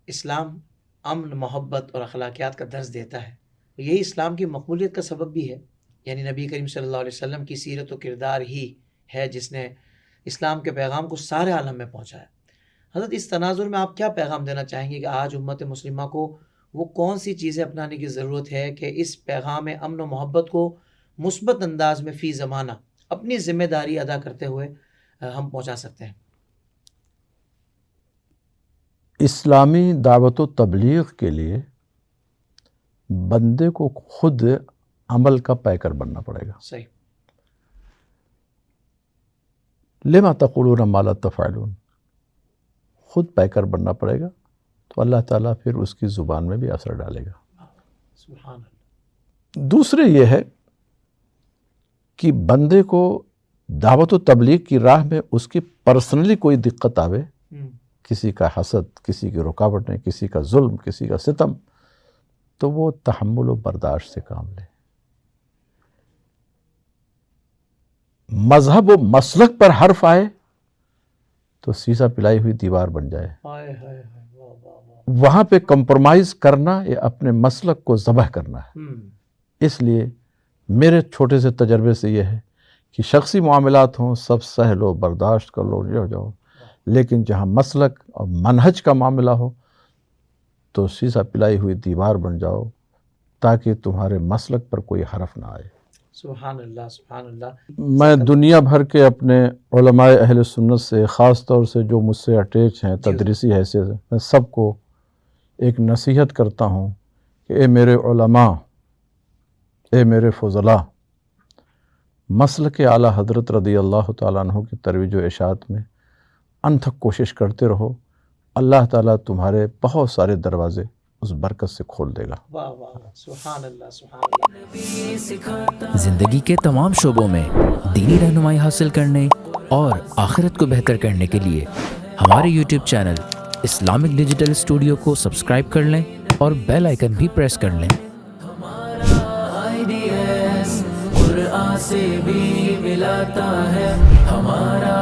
اسلام امن، محبت اور اخلاقیات کا درس دیتا ہے، یہی اسلام کی مقبولیت کا سبب بھی ہے۔ یعنی نبی کریم صلی اللہ علیہ وسلم کی سیرت و کردار ہی ہے جس نے اسلام کے پیغام کو سارے عالم میں پہنچایا۔ حضرت اس تناظر میں آپ کیا پیغام دینا چاہیں گے کہ آج امت مسلمہ کو وہ کون سی چیزیں اپنانے کی ضرورت ہے کہ اس پیغام امن و محبت کو مثبت انداز میں فی زمانہ اپنی ذمہ داری ادا کرتے ہوئے ہم پہنچا سکتے ہیں؟ اسلامی دعوت و تبلیغ کے لیے بندے کو خود عمل کا پیکر بننا پڑے گا۔ صحیح۔ لما تقولون ما لا تفعلون، خود پیکر بننا پڑے گا، تو اللہ تعالیٰ پھر اس کی زبان میں بھی اثر ڈالے گا۔ سبحان اللہ۔ دوسرے یہ ہے کہ بندے کو دعوت و تبلیغ کی راہ میں اس کی پرسنلی کوئی دقت آوے، کسی کا حسد، کسی کی رکاوٹیں، کسی کا ظلم، کسی کا ستم، تو وہ تحمل و برداشت سے کام لے۔ مذہب و مسلک پر حرف آئے تو سیسا پلائی ہوئی دیوار بن جائے، وہاں پہ کمپرومائز کرنا یہ اپنے مسلک کو ذبح کرنا ہے۔ اس لیے میرے چھوٹے سے تجربے سے یہ ہے کہ شخصی معاملات ہوں سب سہ لو، برداشت کر لو، جو جاؤ، لیکن جہاں مسلک اور منہج کا معاملہ ہو تو سیسا پلائی ہوئی دیوار بن جاؤ تاکہ تمہارے مسلک پر کوئی حرف نہ آئے۔ سبحان اللہ، سبحان اللہ۔ میں دنیا بھر کے اپنے علماء اہل سنت سے، خاص طور سے جو مجھ سے اٹیچ ہیں تدریسی حیثیت سے، میں سب کو ایک نصیحت کرتا ہوں کہ اے میرے علماء، اے میرے فضلاء، مسلک اعلیٰ حضرت رضی اللہ تعالیٰ عنہ کی ترویج و اشاعت میں انتھک کوشش کرتے رہو، اللہ تعالیٰ تمہارے بہت سارے دروازے اس برکت سے کھول دے گا۔ واہ واہ، سبحان اللہ، سبحان اللہ۔ زندگی کے تمام شعبوں میں دینی رہنمائی حاصل کرنے اور آخرت کو بہتر کرنے کے لیے ہمارے YouTube channel Islamic digital studio کو سبسکرائب کر لیں اور بیل آئیکن بھی پریس کر لیں۔ قرآن سے بھی ملاتا ہے ہمارا